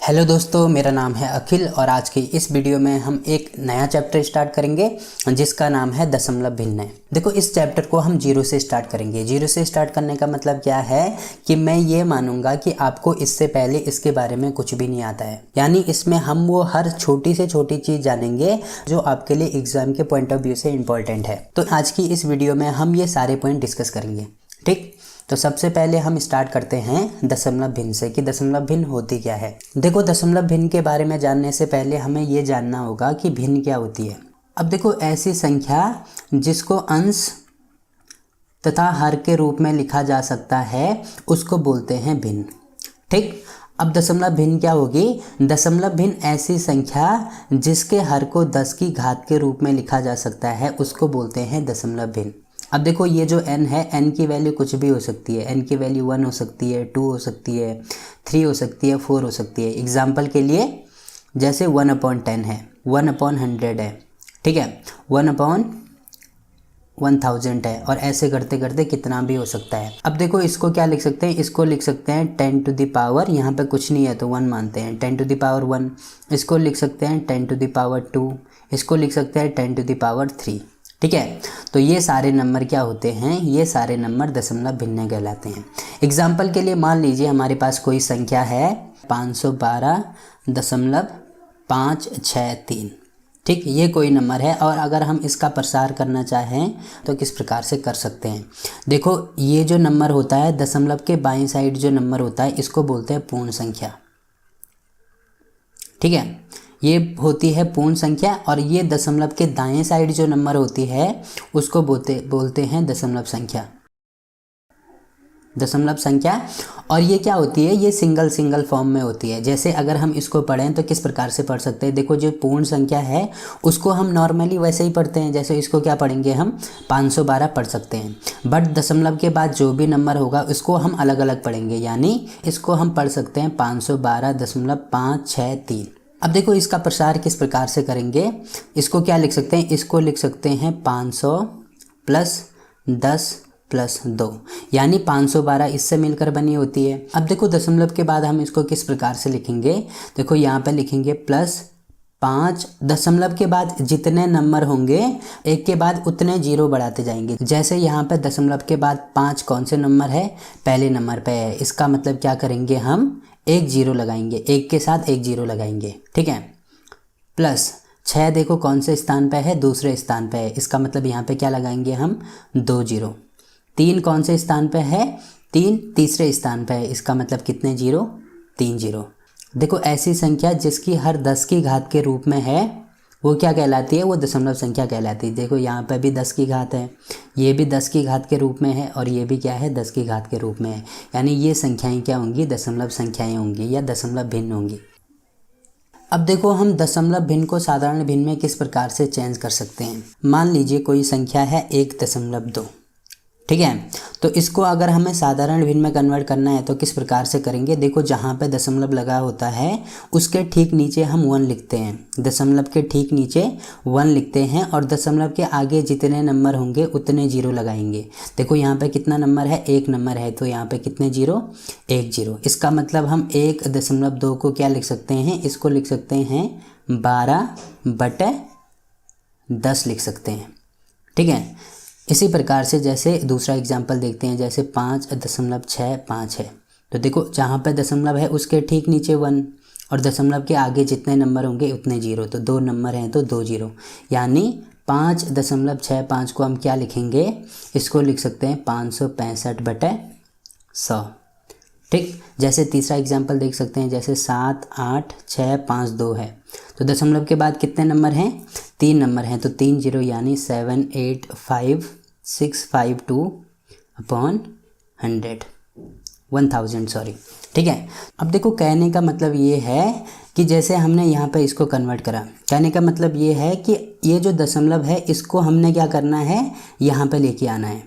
Hello दोस्तों, मेरा नाम है अखिल और आज की इस वीडियो में हम एक नया चैप्टर स्टार्ट करेंगे जिसका नाम है दशमलव भिन्न। देखो, इस चैप्टर को हम जीरो से स्टार्ट करेंगे। जीरो से स्टार्ट करने का मतलब क्या है कि मैं ये मानूंगा कि आपको इससे पहले इसके बारे में कुछ भी नहीं आता है, यानी इसमें हम वो हर छोटी से छोटी चीज़ जानेंगे जो आपके लिए एग्जाम के पॉइंट ऑफ व्यू से इम्पोर्टेंट है। तो आज की इस वीडियो में हम ये सारे पॉइंट डिस्कस करेंगे। ठीक, तो सबसे पहले हम स्टार्ट करते हैं दशमलव भिन्न से कि दशमलव भिन्न होती क्या है। देखो, दशमलव भिन्न के बारे में जानने से पहले हमें ये जानना होगा कि भिन्न क्या होती है। अब देखो, ऐसी संख्या जिसको अंश तथा हर के रूप में लिखा जा सकता है उसको बोलते हैं भिन्न। ठीक, अब दशमलव भिन्न क्या होगी? दशमलव भिन्न ऐसी संख्या जिसके हर को 10 की घात के रूप में लिखा जा सकता है उसको बोलते हैं दशमलव भिन्न। अब देखो, ये जो n है, n की वैल्यू कुछ भी हो सकती है। n की वैल्यू 1 हो सकती है, 2 हो सकती है, 3 हो सकती है, 4 हो सकती है। एग्जाम्पल के लिए जैसे 1/10 है, 1/100 है, ठीक है, 1/1000 है, और ऐसे करते करते कितना भी हो सकता है। अब देखो, इसको क्या लिख सकते हैं? इसको लिख सकते हैं 10 टू द पावर, यहाँ पे कुछ नहीं है तो 1 मानते हैं, 10 टू द पावर 1। इसको लिख सकते हैं 10 टू द पावर 2। इसको लिख सकते हैं 10 टू द पावर 3। ठीक है, तो ये सारे नंबर क्या होते हैं? ये सारे नंबर दशमलव भिन्न कहलाते हैं। एग्जाम्पल के लिए मान लीजिए हमारे पास कोई संख्या है 512.563। ठीक, ये कोई नंबर है और अगर हम इसका प्रसार करना चाहें तो किस प्रकार से कर सकते हैं? देखो, ये जो नंबर होता है दशमलव के बाईं साइड जो नंबर होता है इसको बोलते हैं पूर्ण संख्या। ठीक है, ये होती है पूर्ण संख्या, और ये दशमलव के दाएं साइड जो नंबर होती है उसको बोलते हैं दशमलव संख्या। दशमलव संख्या, और ये क्या होती है? ये सिंगल फॉर्म में होती है। जैसे अगर हम इसको पढ़ें तो किस प्रकार से पढ़ सकते हैं? देखो, जो पूर्ण संख्या है उसको हम नॉर्मली वैसे ही पढ़ते हैं, जैसे इसको क्या पढ़ेंगे हम? 512 पढ़ सकते हैं। बट दशमलव के बाद जो भी नंबर होगा उसको हम अलग अलग पढ़ेंगे, यानी इसको हम पढ़ सकते हैं 512.563। अब देखो, इसका प्रसार किस प्रकार से करेंगे? इसको क्या लिख सकते हैं? इसको लिख सकते हैं 500 + 10 + 2, यानी 512 इससे मिलकर बनी होती है। अब देखो, दशमलव के बाद हम इसको किस प्रकार से लिखेंगे? देखो, यहाँ पे लिखेंगे +5। दशमलव के बाद जितने नंबर होंगे एक के बाद उतने जीरो बढ़ाते जाएंगे। जैसे यहाँ पे दशमलव के बाद 5 कौन से नंबर है? पहले नंबर पे है, इसका मतलब क्या करेंगे हम? एक जीरो लगाएंगे, एक के साथ एक जीरो लगाएंगे। ठीक है, +6 देखो कौन से स्थान पे है? दूसरे स्थान पे है, इसका मतलब यहाँ पे क्या लगाएंगे हम? 2 जीरो। 3 कौन से स्थान पे है? 3 तीसरे स्थान पे है, इसका मतलब कितने जीरो? 3 जीरो। देखो, ऐसी संख्या जिसकी हर 10 की घात के रूप में है वो क्या कहलाती है? वो दशमलव संख्या कहलाती है। देखो, यहाँ पे भी 10 की घात है, ये भी 10 की घात के रूप में है, और ये भी क्या है? 10 की घात के रूप में है, यानी ये संख्याएं क्या होंगी? दशमलव संख्याएं होंगी या दशमलव भिन्न होंगी। अब देखो, हम दशमलव भिन्न को साधारण भिन्न में किस प्रकार से चेंज कर सकते हैं। मान लीजिए कोई संख्या है 1.2, ठीक है, तो इसको अगर हमें साधारण भिन्न में कन्वर्ट करना है तो किस प्रकार से करेंगे? देखो, जहाँ पे दशमलव लगा होता है उसके ठीक नीचे हम 1 लिखते हैं। दशमलव के ठीक नीचे 1 लिखते हैं, और दशमलव के आगे जितने नंबर होंगे उतने जीरो लगाएंगे। देखो, यहाँ पे कितना नंबर है? 1 नंबर है, तो यहाँ पे कितने जीरो? 1 जीरो। इसका मतलब हम 1.2 को क्या लिख सकते हैं? इसको लिख सकते हैं 12/10 लिख सकते हैं। ठीक है, इसी प्रकार से जैसे दूसरा एग्जाम्पल देखते हैं, जैसे 5.65 है, तो देखो जहाँ पे दशमलव है उसके ठीक नीचे 1, और दशमलव के आगे जितने नंबर होंगे उतने जीरो, तो 2 नंबर हैं तो 2 जीरो, यानी 5.65 को हम क्या लिखेंगे? इसको लिख सकते हैं 565/100। ठीक, जैसे तीसरा एग्जाम्पल देख सकते हैं, जैसे 78652 है, तो दशमलव के बाद कितने नंबर हैं? 3 नंबर हैं, तो 3 जीरो, यानी 785,652/1000 सॉरी। ठीक है, अब देखो, कहने का मतलब ये है कि जैसे हमने यहाँ पे इसको कन्वर्ट करा, कहने का मतलब ये है कि ये जो दशमलव है इसको हमने क्या करना है? यहाँ पे लेके आना है।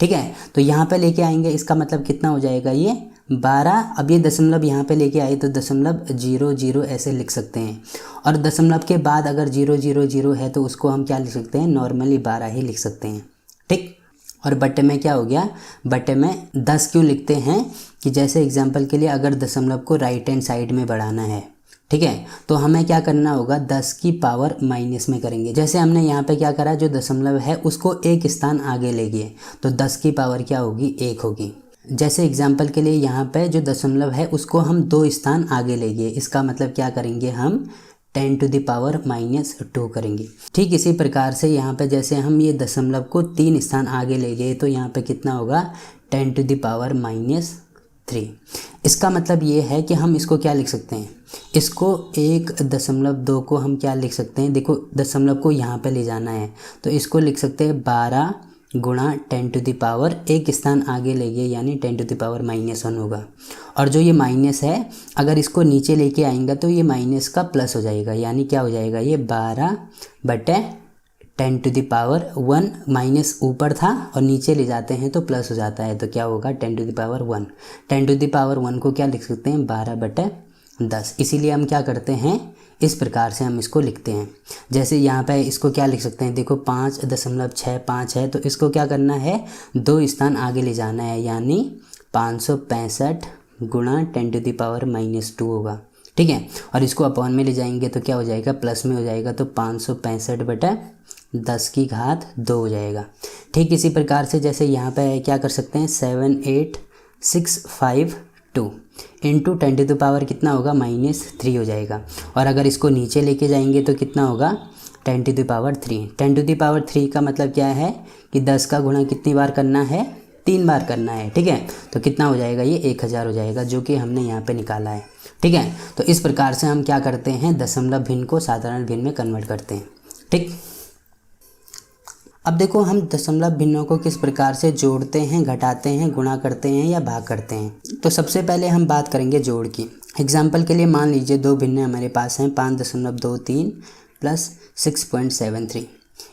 ठीक है, तो यहाँ पे लेके आएंगे, इसका मतलब कितना हो जाएगा? ये 12। अब ये दशमलव यहाँ पे लेके आए तो दशमलव 00 ऐसे लिख सकते हैं, और दशमलव के बाद अगर 000 है तो उसको हम क्या लिख सकते हैं? नॉर्मली 12 ही लिख सकते हैं। ठीक, और बटे में क्या हो गया, बटे में 10 क्यों लिखते हैं कि जैसे एग्जांपल के लिए अगर दशमलव को राइट हैंड साइड में बढ़ाना है, ठीक है, तो हमें क्या करना होगा, 10 की पावर माइनस में करेंगे। जैसे हमने यहाँ पे क्या करा, जो दशमलव है उसको एक स्थान आगे ले गए, तो 10 की पावर क्या होगी, 1 होगी। जैसे एग्जाम्पल के लिए यहाँ पे जो दशमलव है उसको हम 2 स्थान आगे ले गए, इसका मतलब क्या करेंगे, हम 10 टू द पावर -2 करेंगे। ठीक इसी प्रकार से यहाँ पे जैसे हम ये दशमलव को 3 स्थान आगे ले गए, तो यहाँ पे कितना होगा, 10 टू द पावर -3। इसका मतलब ये है कि हम इसको क्या लिख सकते हैं, इसको 1.2 को हम क्या लिख सकते हैं, देखो दशमलव को यहाँ पे ले जाना है तो इसको लिख सकते हैं 12 गुणा 10 टू द पावर, एक स्थान आगे ले गए यानी 10 टू द पावर -1 होगा। और जो ये माइनस है अगर इसको नीचे लेके आएंगे तो ये माइनस का प्लस हो जाएगा, यानी क्या हो जाएगा, ये 12 बटे 10 टू द पावर 1, माइनस ऊपर था और नीचे ले जाते हैं तो प्लस हो जाता है, तो क्या होगा 10 to the power 1। 10 to the power 1 को क्या लिख सकते हैं, 12 बटे 10। इसीलिए हम क्या करते हैं, इस प्रकार से हम इसको लिखते हैं। जैसे यहाँ पे इसको क्या लिख सकते हैं, देखो 5.65 है तो इसको क्या करना है, 2 स्थान आगे ले जाना है, यानी 565 गुणा 10 टू द पावर -2 होगा, ठीक है। और इसको अपॉन में ले जाएंगे तो क्या हो जाएगा, प्लस में हो जाएगा, तो 565 बटा 10 की घात 2 हो जाएगा। ठीक इसी प्रकार से जैसे यहाँ पे क्या कर सकते हैं, 78652 इंटू 10 टू द पावर कितना होगा, -3 हो जाएगा। और अगर इसको नीचे लेके जाएंगे तो कितना होगा, 10 to the power 3। 10 to the power 3 का मतलब क्या है कि 10 का गुणा कितनी बार करना है, 3 बार करना है, ठीक है। तो कितना हो जाएगा, ये 1000 हो जाएगा, जो कि हमने यहाँ पे निकाला है, ठीक है। तो इस प्रकार से हम क्या करते हैं, दशमलव भिन्न को साधारण भिन्न में कन्वर्ट करते हैं, ठीक। अब देखो हम दशमलव भिन्नों को किस प्रकार से जोड़ते हैं, घटाते हैं, गुणा करते हैं या भाग करते हैं। तो सबसे पहले हम बात करेंगे जोड़ की। एग्जाम्पल के लिए मान लीजिए 2 भिन्न हमारे पास हैं, 5.23 प्लस 6.73।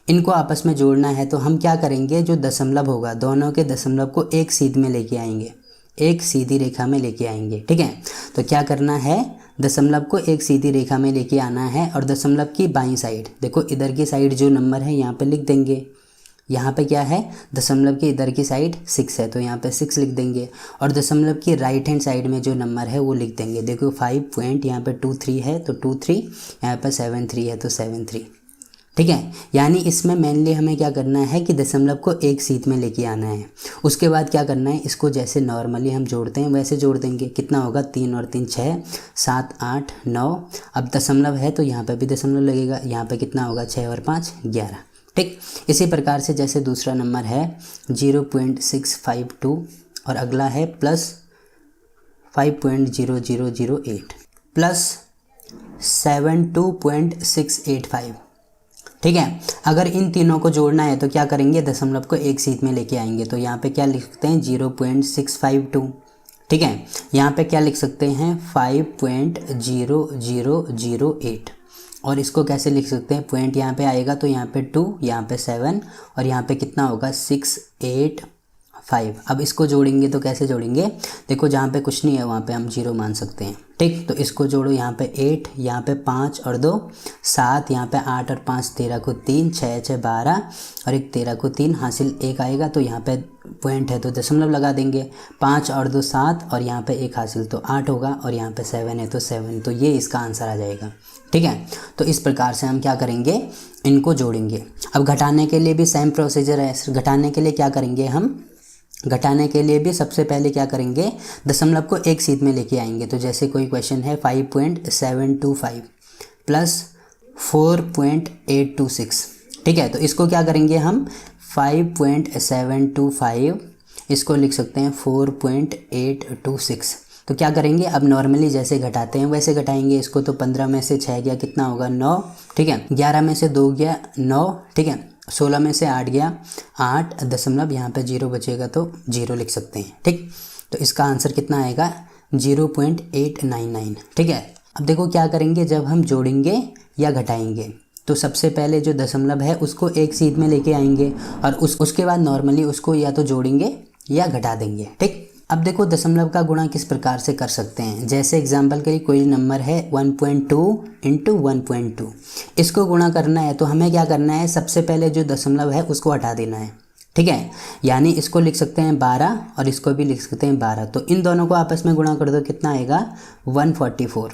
इनको आपस में जोड़ना है तो हम क्या करेंगे, जो दशमलव होगा दोनों के दशमलव को एक सीध में लेके आएंगे, एक सीधी रेखा में लेके आएंगे, ठीक है। तो क्या करना है, दशमलव को एक सीधी रेखा में लेके आना है और दशमलव की बाईं साइड, देखो इधर की साइड जो नंबर है यहाँ पे लिख देंगे। यहाँ पे क्या है, दशमलव की इधर की साइड 6 है तो यहाँ पे 6 लिख देंगे, और दशमलव की राइट हैंड साइड में जो नंबर है वो लिख देंगे। देखो 5 पॉइंट यहाँ पे 23 है तो 23, यहाँ पे 73 है तो 73, ठीक है। यानी इसमें मेनली हमें क्या करना है कि दशमलव को एक सीध में लेके आना है। उसके बाद क्या करना है, इसको जैसे नॉर्मली हम जोड़ते हैं वैसे जोड़ देंगे। कितना होगा, 3 और 3 6, 7 8 9। अब दशमलव है तो यहाँ पे भी दशमलव लगेगा, यहाँ पे कितना होगा, 6 और 5 11, ठीक। इसी प्रकार से जैसे दूसरा नंबर है 0.652 और अगला है प्लस 5.0008 प्लस 72.685, ठीक है। अगर इन तीनों को जोड़ना है तो क्या करेंगे, दशमलव को एक सीध में लेके आएंगे। तो यहाँ पे क्या लिख सकते हैं, 0.652, ठीक है। यहाँ पे क्या लिख सकते हैं, 5.0008। और इसको कैसे लिख सकते हैं, पॉइंट यहाँ पे आएगा तो यहाँ पे 2, यहाँ पे 7 और यहाँ पे कितना होगा, 6 8 5। अब इसको जोड़ेंगे तो कैसे जोड़ेंगे, देखो जहाँ पे कुछ नहीं है वहाँ पे हम 0 मान सकते हैं, ठीक। तो इसको जोड़ो, यहाँ पे 8, यहाँ पे 5 और 2 7, यहाँ पे 8 और 5 13 को 3, 6 6 12 और 1 13 को 3 हासिल 1 आएगा। तो यहाँ पे पॉइंट है तो दशमलव लगा देंगे, 5 और 2 7 और यहाँ पे 1 हासिल तो 8 होगा, और यहाँ पे 7 है तो 7, तो ये इसका आंसर आ जाएगा, ठीक है। तो इस प्रकार से हम क्या करेंगे, इनको जोड़ेंगे। अब घटाने के लिए भी सेम प्रोसीजर है। घटाने के लिए क्या करेंगे, हम घटाने के लिए भी सबसे पहले क्या करेंगे, दशमलव को एक सीध में लेके आएंगे। तो जैसे कोई क्वेश्चन है 5.725 प्लस 4.826, ठीक है। तो इसको क्या करेंगे हम, 5.725 इसको लिख सकते हैं 4.826। तो क्या करेंगे, अब नॉर्मली जैसे घटाते हैं वैसे घटाएंगे इसको। तो 15 में से 6 गया, कितना होगा, 9, ठीक है। 11 में से 2 गया, 9, ठीक है। 16 में से 8 गया, 8 दशमलव, यहाँ पे 0 बचेगा तो 0 लिख सकते हैं, ठीक। तो इसका आंसर कितना आएगा, 0.899, ठीक है। अब देखो क्या करेंगे, जब हम जोड़ेंगे या घटाएंगे तो सबसे पहले जो दशमलव है उसको एक सीध में लेके आएंगे और उसके बाद नॉर्मली उसको या तो जोड़ेंगे या घटा देंगे, ठीक। अब देखो दशमलव का गुणा किस प्रकार से कर सकते हैं। जैसे एग्जाम्पल के लिए कोई नंबर है 1.2 इंटू 1.2, इसको गुणा करना है तो हमें क्या करना है, सबसे पहले जो दशमलव है उसको हटा देना है, ठीक है, यानी इसको लिख सकते हैं 12 और इसको भी लिख सकते हैं 12। तो इन दोनों को आपस में गुणा कर दो, कितना आएगा 144।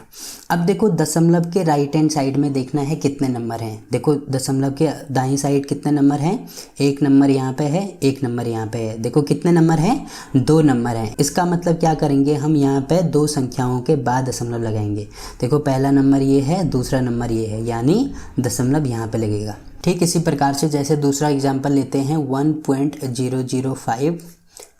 अब देखो दशमलव के राइट हैंड साइड में देखना है कितने नंबर हैं। देखो दशमलव के दाईं साइड कितने नंबर हैं, एक नंबर यहाँ पे है, एक नंबर यहाँ पे है। देखो कितने नंबर हैं, 2 नंबर हैं। इसका मतलब क्या करेंगे हम, यहाँ पे 2 संख्याओं के बाद दशमलव लगाएंगे। देखो पहला नंबर ये है, दूसरा नंबर ये है, यानी दशमलव यहाँ पे लगेगा। ठीक इसी प्रकार से जैसे दूसरा एग्जाम्पल लेते हैं 1.005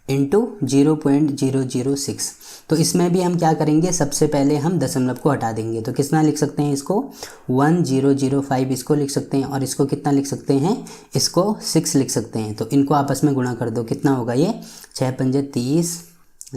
इंटू 0.006। तो इसमें भी हम क्या करेंगे, सबसे पहले हम दशमलव को हटा देंगे। तो कितना लिख सकते हैं इसको 1005 इसको लिख सकते हैं, और इसको कितना लिख सकते हैं, इसको 6 लिख सकते हैं। तो इनको आपस में गुणा कर दो, कितना होगा ये 6 पंजे 30,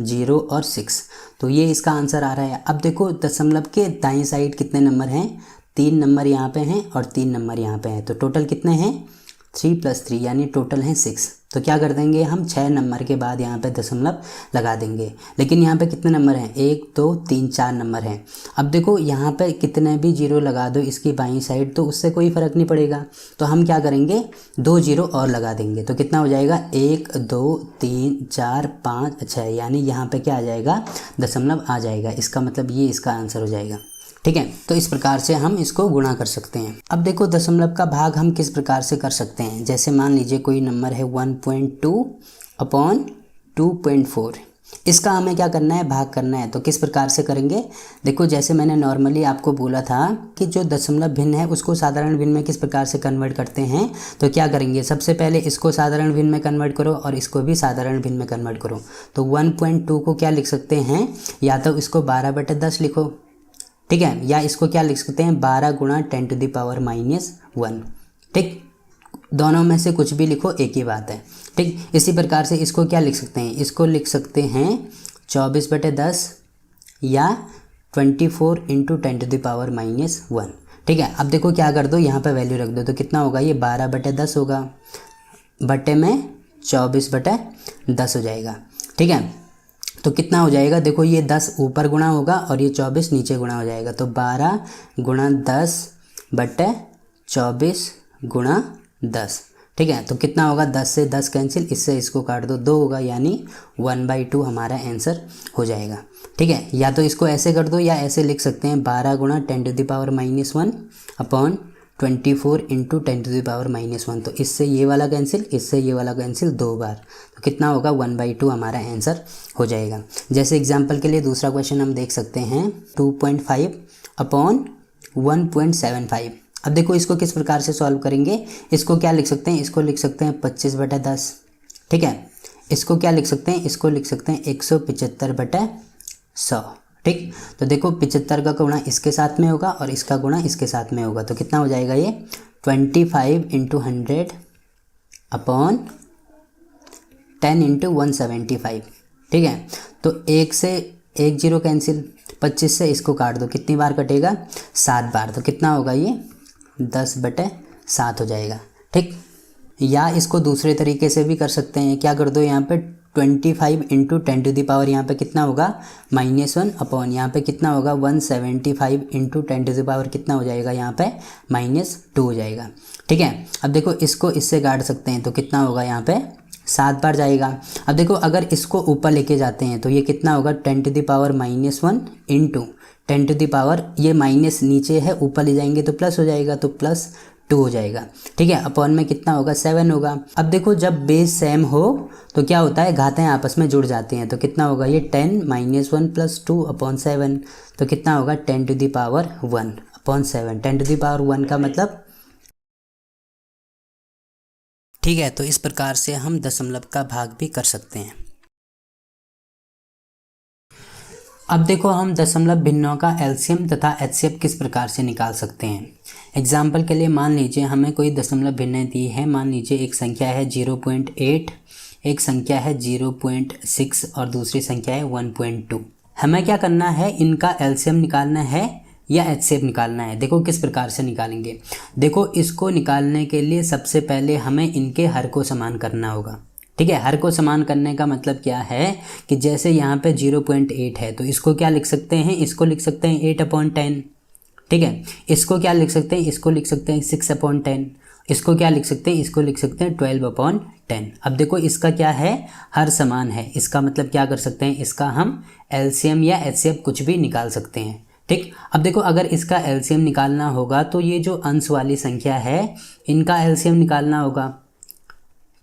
0 और 6। तो ये इसका आंसर आ रहा है। अब देखो दशमलव के दाईं साइड कितने नंबर हैं, 3 नंबर यहाँ पे हैं और 3 नंबर यहाँ पे हैं। तो टोटल कितने हैं 3 + 3 यानी टोटल हैं 6। तो क्या कर देंगे हम 6 नंबर के बाद यहाँ पे दशमलव लगा देंगे। लेकिन यहाँ पे कितने नंबर हैं, 1 2 3 4 नंबर हैं। अब देखो यहाँ पे कितने भी 0 लगा दो इसकी बाईं साइड, तो उससे कोई फ़र्क नहीं पड़ेगा। तो हम क्या करेंगे 2 0 और लगा देंगे। तो कितना हो जाएगा 1 2 3 4 5 6, यानी यहाँ पे क्या आ जाएगा दशमलव आ जाएगा। इसका मतलब ये इसका आंसर हो जाएगा। ठीक है, तो इस प्रकार से हम इसको गुणा कर सकते हैं। अब देखो दशमलव का भाग हम किस प्रकार से कर सकते हैं। जैसे मान लीजिए कोई नंबर है 1.2/2.4, इसका हमें क्या करना है, भाग करना है। तो किस प्रकार से करेंगे, देखो जैसे मैंने नॉर्मली आपको बोला था कि जो दशमलव भिन्न है उसको साधारण भिन्न में किस प्रकार से कन्वर्ट करते हैं। तो क्या करेंगे, सबसे पहले इसको साधारण भिन्न में कन्वर्ट करो और इसको भी साधारण भिन्न में कन्वर्ट करो। तो 1.2 को क्या लिख सकते हैं, या तो इसको 12/10 लिखो, ठीक है, या इसको क्या लिख सकते हैं 12 × 10⁻⁻1। ठीक, दोनों में से कुछ भी लिखो, एक ही बात है। ठीक, इसी प्रकार से इसको क्या लिख सकते हैं, इसको लिख सकते हैं 24/10 या 24 × 10⁻⁻1। ठीक है, अब देखो क्या कर दो, यहाँ पे वैल्यू रख दो। तो कितना होगा ये 12/10 होगा, बटे में 24/10 हो जाएगा। ठीक है, तो कितना हो जाएगा, देखो ये 10 ऊपर गुणा होगा और ये 24 नीचे गुणा हो जाएगा। तो 12 × 10/24 × 10। ठीक है, तो कितना होगा 10 से 10 कैंसिल, इससे इसको काट दो, 2 होगा, यानी 1/2 हमारा आंसर हो जाएगा। ठीक है, या तो इसको ऐसे कर दो या ऐसे लिख सकते हैं 12 × 10⁻⁻1 अपॉन 24 × 10⁻⁻1। तो इससे ये वाला कैंसिल, इससे ये वाला कैंसिल 2 बार। तो कितना होगा 1/2 हमारा आंसर हो जाएगा। जैसे एग्जांपल के लिए दूसरा क्वेश्चन हम देख सकते हैं 2.5/1.75। अब देखो इसको किस प्रकार से सॉल्व करेंगे, इसको क्या लिख सकते हैं, इसको लिख सकते हैं 25/10। ठीक है, इसको क्या लिख सकते हैं, इसको लिख सकते हैं 175/100। ठीक, तो देखो 75 का गुणा इसके साथ में होगा और इसका गुणा इसके साथ में होगा। तो कितना हो जाएगा ये 25 × 100 अपॉन 10 × 175। ठीक है, तो 1 से 1 0 कैंसिल, 25 से इसको काट दो, कितनी बार कटेगा 7 बार। तो कितना होगा ये 10/7 हो जाएगा। ठीक, या इसको दूसरे तरीके से भी कर सकते हैं। क्या कर दो, यहाँ पे 25 × 10⁻, यहाँ पे कितना होगा -1 अपॉन यहाँ पे कितना होगा 175 × 10⁻, कितना हो जाएगा यहाँ पे -2 हो जाएगा। ठीक है, अब देखो इसको इससे काट सकते हैं, तो कितना होगा यहाँ पे 7 बार जाएगा। अब देखो अगर इसको ऊपर लेके जाते हैं तो ये कितना होगा 10⁻⁻1 इंटू 10⁻, ये माइनस नीचे है, ऊपर ले जाएंगे तो प्लस हो जाएगा, तो +2 हो जाएगा। ठीक है, अपॉन में कितना होगा 7 होगा। अब देखो जब बेस सेम हो तो क्या होता है, घातें आपस में जुड़ जाती हैं। तो कितना होगा ये 10 - 1 + 2 अपॉन 7। तो कितना होगा 10⁻1 अपॉन 7। 10⁻1 का मतलब, ठीक है, तो इस प्रकार से हम दशमलव का भाग भी कर सकते हैं। अब देखो हम दशमलव भिन्नों का एलसीएम तथा एचसीएफ किस प्रकार से निकाल सकते हैं। एग्जाम्पल के लिए मान लीजिए हमें कोई दशमलव भिन्न दी है। मान लीजिए एक संख्या है 0.8, एक संख्या है 0.6 और दूसरी संख्या है 1.2। हमें क्या करना है, इनका एलसीएम निकालना है या एचसीएफ निकालना है। देखो किस प्रकार से निकालेंगे। देखो इसको निकालने के लिए सबसे पहले हमें इनके हर को समान करना होगा। ठीक है, हर को समान करने का मतलब क्या है कि जैसे यहाँ पे 0.8 है तो इसको क्या लिख सकते हैं, इसको लिख सकते हैं 8/10। ठीक है, इसको क्या लिख सकते हैं, इसको लिख सकते हैं 6/10। इसको क्या लिख सकते हैं, इसको लिख सकते हैं 12/10। अब देखो इसका क्या है, हर समान है, इसका मतलब क्या कर सकते हैं, इसका हम एलसीएम या एचसीएफ कुछ भी निकाल सकते हैं। ठीक, अब देखो अगर इसका एलसीएम निकालना होगा तो ये जो अंश वाली संख्या है इनका एलसीएम निकालना होगा,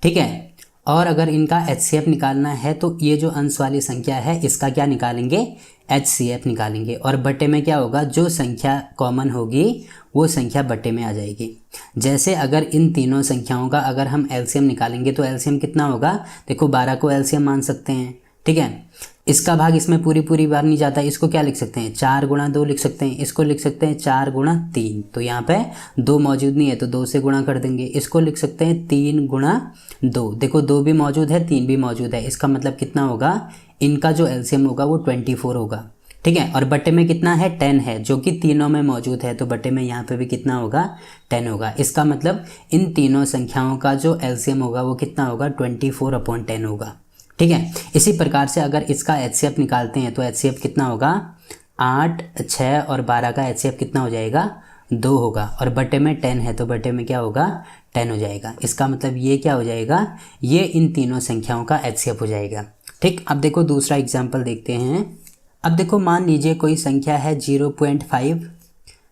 ठीक है। और अगर इनका एचसीएफ निकालना है तो ये जो अंश वाली संख्या है इसका क्या निकालेंगे, एचसीएफ निकालेंगे। और बट्टे में क्या होगा, जो संख्या कॉमन होगी वो संख्या बट्टे में आ जाएगी। जैसे अगर इन तीनों संख्याओं का अगर हम एलसीएम निकालेंगे तो एलसीएम कितना होगा, देखो 12 को एलसीएम मान सकते हैं, ठीक है। इसका भाग इसमें पूरी बार नहीं जाता, इसको क्या लिख सकते हैं, 4 गुणा 2 लिख सकते हैं। इसको लिख सकते हैं 4 गुणा 3, तो यहाँ पे 2 मौजूद नहीं है तो 2 से गुणा कर देंगे। इसको लिख सकते हैं 3 गुणा 2, देखो 2 भी मौजूद है 3 भी मौजूद है, इसका मतलब कितना होगा, इनका जो एलसीएम होगा वो 24 होगा, ठीक है। और बट्टे में कितना है, 10 है, जो कि तीनों में मौजूद है, तो बट्टे में यहाँ पे भी कितना होगा, 10 होगा। इसका मतलब इन तीनों संख्याओं का जो एलसीएम होगा वो कितना होगा, 24/10 होगा, ठीक है। इसी प्रकार से अगर इसका एचसीएफ निकालते हैं तो एचसीएफ कितना होगा, 8, 6 और 12 का एचसीएफ कितना हो जाएगा, 2 होगा। और बट्टे में 10 है तो बट्टे में क्या होगा, 10 हो जाएगा। इसका मतलब ये क्या हो जाएगा, ये इन तीनों संख्याओं का एचसीएफ हो जाएगा, ठीक। अब देखो दूसरा एग्जाम्पल देखते हैं। अब देखो मान लीजिए कोई संख्या है 0.5,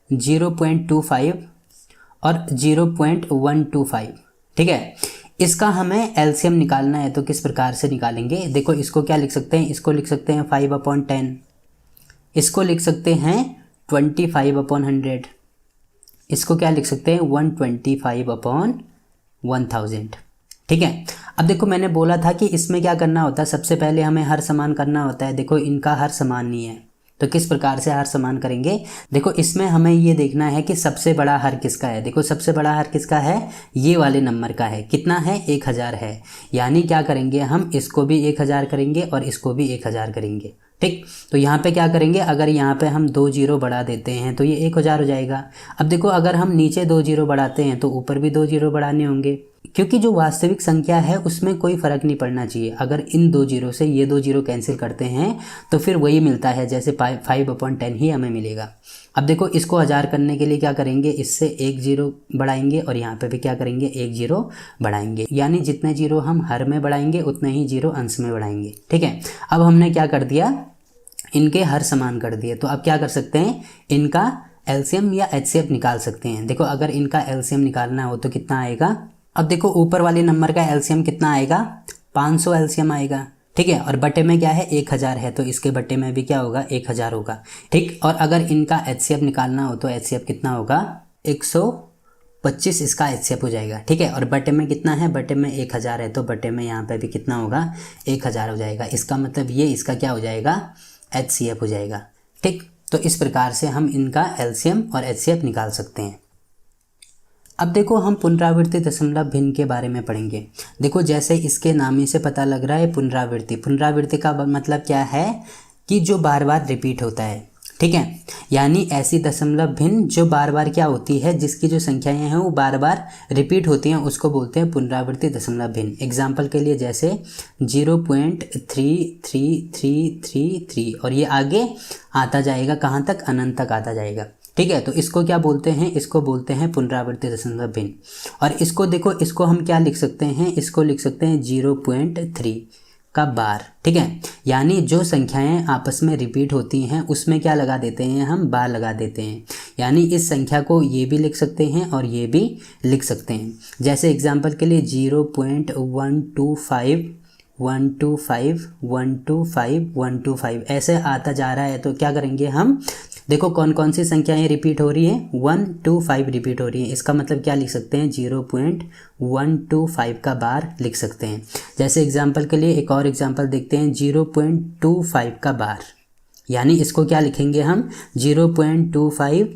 0.25 और 0.125, ठीक है। इसका हमें एलसीएम निकालना है तो किस प्रकार से निकालेंगे, देखो इसको क्या लिख सकते हैं, इसको लिख सकते हैं 5/10, इसको लिख सकते हैं 25/100, इसको क्या लिख सकते हैं 125/1000, ठीक है। अब देखो मैंने बोला था कि इसमें क्या करना होता है, सबसे पहले हमें हर समान करना होता है। देखो इनका हर समान नहीं है तो किस प्रकार से हर समान करेंगे, देखो इसमें हमें ये देखना है कि सबसे बड़ा हर किसका है। देखो सबसे बड़ा हर किसका है, ये वाले नंबर का है, कितना है, 1000 है। यानी क्या करेंगे हम, इसको भी 1000 करेंगे और इसको भी 1000 करेंगे, ठीक। तो यहाँ पे क्या करेंगे, अगर यहाँ पे हम 2 जीरो बढ़ा देते हैं तो ये 1000 हो जाएगा। अब देखो अगर हम नीचे 2 जीरो बढ़ाते हैं तो ऊपर भी 2 जीरो बढ़ाने होंगे, क्योंकि जो वास्तविक संख्या है उसमें कोई फ़र्क नहीं पड़ना चाहिए। अगर इन 2 जीरो से ये 2 जीरो कैंसिल करते हैं तो फिर वही मिलता है, जैसे 5/10 ही हमें मिलेगा। अब देखो इसको 1000 करने के लिए क्या करेंगे, इससे 1 जीरो बढ़ाएंगे और यहाँ पे भी क्या करेंगे, 1 जीरो बढ़ाएंगे। यानी जितने जीरो हम हर में बढ़ाएंगे उतने ही जीरो अंश में बढ़ाएंगे, ठीक है। अब हमने क्या कर दिया, इनके हर समान कर दिए। तो अब क्या कर सकते हैं, इनका एलसीएम या एचसीएफ निकाल सकते हैं। देखो अगर इनका एलसीएम निकालना हो तो कितना आएगा, अब देखो ऊपर वाले नंबर का एलसीएम कितना आएगा, 500 एलसीएम आएगा, ठीक है। और बट्टे में क्या है, 1000 है तो इसके बट्टे में भी क्या होगा, 1000 होगा, ठीक। और अगर इनका एचसीएफ निकालना हो तो एचसीएफ कितना होगा, 125 इसका एचसीएफ हो जाएगा, ठीक है। और बट्टे में कितना है, बट्टे में 1000 है तो बट्टे में यहाँ पे भी कितना होगा, 1000 हो जाएगा। इसका मतलब ये इसका क्या हो जाएगा, एचसीएफ हो जाएगा, ठीक। तो इस प्रकार से हम इनका एलसीएम और एचसीएफ निकाल सकते हैं। अब देखो हम पुनरावृत्ति दशमलव भिन्न के बारे में पढ़ेंगे। देखो जैसे इसके नाम ही से पता लग रहा है पुनरावृत्ति, पुनरावृत्ति का मतलब क्या है कि जो बार बार रिपीट होता है, ठीक है। यानी ऐसी दशमलव भिन्न जो बार बार क्या होती है, जिसकी जो संख्याएं हैं वो बार बार रिपीट होती हैं, उसको बोलते हैं पुनरावृत्ति दशमलव भिन्न। एग्जाम्पल के लिए जैसे 0.3333 और ये आगे आता जाएगा, कहाँ तक, अनंत तक आता जाएगा, ठीक है। तो इसको क्या बोलते हैं, इसको बोलते हैं पुनरावृत्ति दशमलव भिन्न। और इसको देखो, इसको हम क्या लिख सकते हैं, इसको लिख सकते हैं 0.3 का बार, ठीक है। यानी जो संख्याएं आपस में रिपीट होती हैं उसमें क्या लगा देते हैं, हम बार लगा देते हैं। यानी इस संख्या को ये भी लिख सकते हैं और ये भी लिख सकते हैं। जैसे एग्जांपल के लिए 0.125 125 125 125 ऐसे आता जा रहा है तो क्या करेंगे हम, देखो कौन कौन सी संख्याएं रिपीट हो रही हैं, 125 रिपीट हो रही हैं। इसका मतलब क्या लिख सकते हैं, 0.125 का बार लिख सकते हैं। जैसे एग्जांपल के लिए एक और एग्जांपल देखते हैं, 0.25 का बार, यानी इसको क्या लिखेंगे हम, 0.25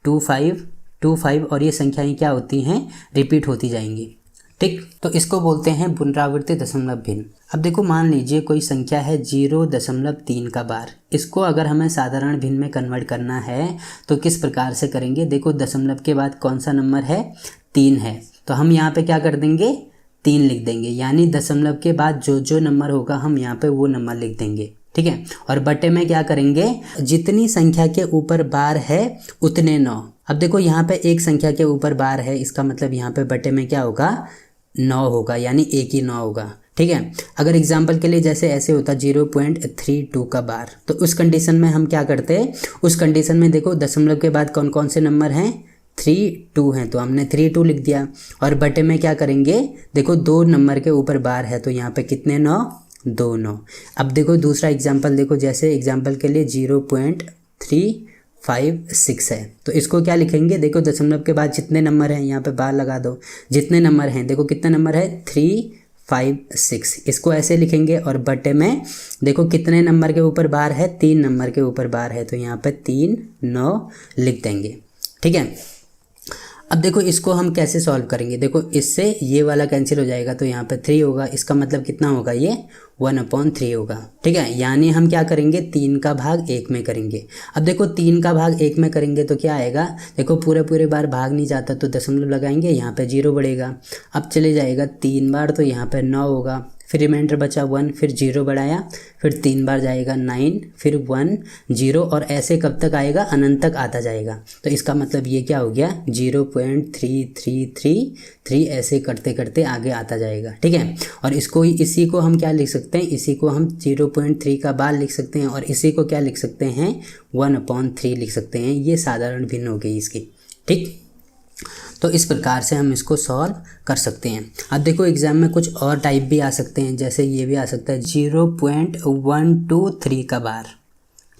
25 25 और ये संख्याएं क्या होती हैं, रिपीट होती जाएंगी, ठीक। तो इसको बोलते हैं पुनरावृत्ति दशमलव भिन्न। अब देखो मान लीजिए कोई संख्या है 0.3 का बार, इसको अगर हमें साधारण भिन्न में कन्वर्ट करना है तो किस प्रकार से करेंगे। देखो दशमलव के बाद कौन सा नंबर है, 3 है, तो हम यहाँ पे क्या कर देंगे, 3 लिख देंगे। यानी दशमलव के बाद जो जो नंबर होगा हम यहाँ पे वो नंबर लिख देंगे, ठीक है। और बटे में क्या करेंगे, जितनी संख्या के ऊपर बार है उतने 9। अब देखो यहाँ पे एक संख्या के ऊपर बार है, इसका मतलब यहाँ पे बटे में क्या होगा, 9 होगा, यानी एक ही 9 होगा, ठीक है। अगर एग्जाम्पल के लिए जैसे ऐसे होता 0.32 का बार, तो उस कंडीशन में हम क्या करते हैं, उस कंडीशन में देखो दशमलव के बाद कौन कौन से नंबर हैं, 3 2 हैं, तो हमने 3 2 लिख दिया। और बटे में क्या करेंगे, देखो 2 नंबर के ऊपर बार है तो यहाँ पे कितने 9, 2 9। अब देखो दूसरा एग्जाम्पल, देखो जैसे एग्जाम्पल के लिए 0.356 है, तो इसको क्या लिखेंगे, देखो दशमलव के बाद जितने नंबर हैं यहाँ पे बार लगा दो, जितने नंबर हैं, देखो कितने नंबर है 356, इसको ऐसे लिखेंगे। और बटे में देखो कितने नंबर के ऊपर बार है, 3 नंबर के ऊपर बार है, तो यहाँ पे 3 9 लिख देंगे, ठीक है। अब देखो इसको हम कैसे सॉल्व करेंगे, देखो इससे ये वाला कैंसिल हो जाएगा, तो यहाँ पे 3 होगा, इसका मतलब कितना होगा, ये 1/3 होगा, ठीक है। यानी हम क्या करेंगे, 3 का भाग 1 में करेंगे। अब देखो 3 का भाग 1 में करेंगे तो क्या आएगा, देखो पूरे बार भाग नहीं जाता तो दशमलव लगाएंगे, यहाँ पे 0 बढ़ेगा। अब चले जाएगा 3 बार तो यहाँ पे 9 होगा, फिर रिमाइंडर बचा 1, फिर 0 बढ़ाया, फिर 3 बार जाएगा 9, फिर 1 0, और ऐसे कब तक आएगा, अनंत तक आता जाएगा। तो इसका मतलब ये क्या हो गया, 0.3333 ऐसे करते करते आगे आता जाएगा, ठीक है। और इसको इसी को हम क्या लिख सकते हैं, इसी को हम 0.3 का बार लिख सकते हैं, और इसी को क्या लिख सकते हैं, 1/3 लिख सकते हैं। ये साधारण भिन्न हो गई इसकी, ठीक। तो इस प्रकार से हम इसको सॉल्व कर सकते हैं। अब देखो एग्जाम में कुछ और टाइप भी आ सकते हैं, जैसे ये भी आ सकता है 0.123 का बार,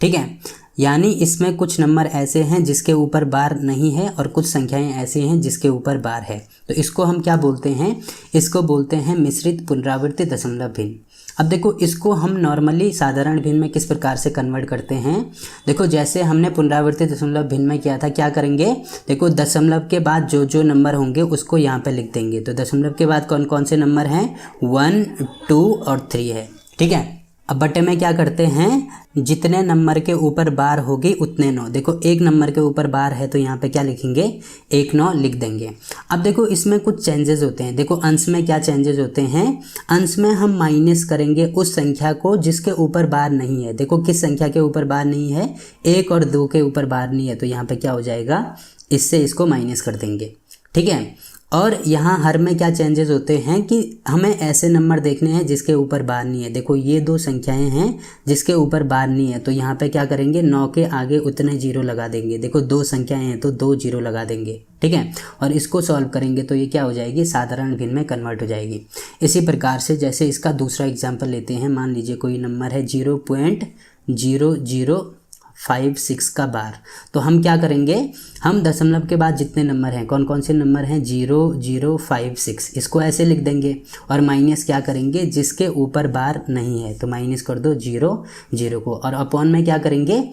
ठीक है। यानी इसमें कुछ नंबर ऐसे हैं जिसके ऊपर बार नहीं है और कुछ संख्याएं ऐसी हैं जिसके ऊपर बार है, तो इसको हम क्या बोलते हैं, इसको बोलते हैं मिश्रित पुनरावृत्ति दशमलव भिन्न। अब देखो इसको हम नॉर्मली साधारण भिन्न में किस प्रकार से कन्वर्ट करते हैं, देखो जैसे हमने पुनरावृत्ति दशमलव भिन्न में किया था, क्या करेंगे, देखो दशमलव के बाद जो जो नंबर होंगे उसको यहाँ पे लिख देंगे। तो दशमलव के बाद कौन कौन से नंबर हैं, 1 2 और 3 है, ठीक है। अब बटे में क्या करते हैं, जितने नंबर के ऊपर बार होगी उतने 9। देखो एक नंबर के ऊपर बार है तो यहाँ पे क्या लिखेंगे, 1 9 लिख देंगे। अब देखो इसमें कुछ चेंजेस होते हैं, देखो अंश में क्या चेंजेस होते हैं, अंश में हम माइनस करेंगे उस संख्या को जिसके ऊपर बार नहीं है। देखो किस संख्या के ऊपर बार नहीं है, 1 और 2 के ऊपर बार नहीं है, तो यहाँ पे क्या हो जाएगा, इससे इसको माइनस कर देंगे, ठीक है। और यहाँ हर में क्या चेंजेस होते हैं कि हमें ऐसे नंबर देखने हैं जिसके ऊपर बार नहीं है। देखो ये 2 संख्याएं हैं जिसके ऊपर बार नहीं है, तो यहाँ पे क्या करेंगे, 9 के आगे उतने 0 लगा देंगे। देखो 2 संख्याएं हैं तो 2 0 लगा देंगे, ठीक है। और इसको सॉल्व करेंगे तो ये क्या हो जाएगी, साधारण भिन्न में कन्वर्ट हो जाएगी। इसी प्रकार से जैसे इसका दूसरा एग्जाम्पल लेते हैं, मान लीजिए कोई नंबर है 0.0056 का बार, तो हम क्या करेंगे, हम दशमलव के बाद जितने नंबर हैं, कौन कौन से नंबर हैं, 0056, इसको ऐसे लिख देंगे। और माइनस क्या करेंगे, जिसके ऊपर बार नहीं है, तो माइनस कर दो 0 0 को। और अपॉन में क्या करेंगे,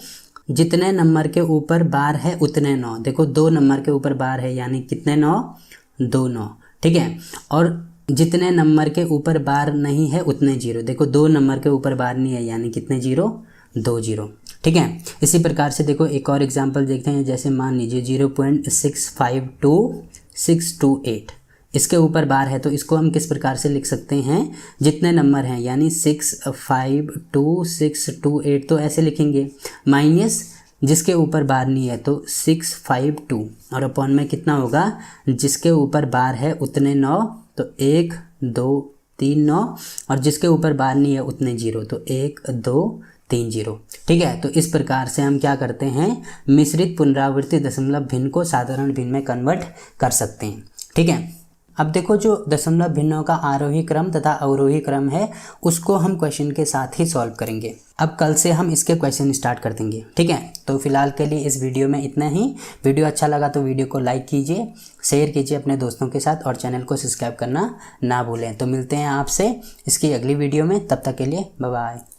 जितने नंबर के ऊपर बार है उतने 9। देखो 2 नंबर के ऊपर बार है, यानी कितने 9, 2 9, ठीक है। और जितने नंबर के ऊपर बार नहीं है उतने 0। देखो 2 नंबर के ऊपर बार नहीं है, यानी कितने 0, 2 0, ठीक है। इसी प्रकार से देखो एक और एग्जांपल देखते हैं, जैसे मान लीजिए 0.652628, इसके ऊपर बार है, तो इसको हम किस प्रकार से लिख सकते हैं, जितने नंबर हैं यानी 652628, तो ऐसे लिखेंगे, माइनस जिसके ऊपर बार नहीं है तो 652, और अपॉन में कितना होगा, जिसके ऊपर बार है उतने 9, तो 1 2 3 9, और जिसके ऊपर बार नहीं है उतने 0, तो 1 2 3 0, ठीक है। तो इस प्रकार से हम क्या करते हैं, मिश्रित पुनरावृत्ति दशमलव भिन्न को साधारण भिन्न में कन्वर्ट कर सकते हैं, ठीक है। अब देखो जो दशमलव भिन्नों का आरोही क्रम तथा अवरोही क्रम है उसको हम क्वेश्चन के साथ ही सॉल्व करेंगे। अब कल से हम इसके क्वेश्चन स्टार्ट कर देंगे, ठीक है। तो फिलहाल के लिए इस वीडियो में इतना ही। वीडियो अच्छा लगा तो वीडियो को लाइक कीजिए, शेयर कीजिए अपने दोस्तों के साथ, और चैनल को सब्सक्राइब करना ना भूलें। तो मिलते हैं आपसे इसकी अगली वीडियो में, तब तक के लिए बाय बाय।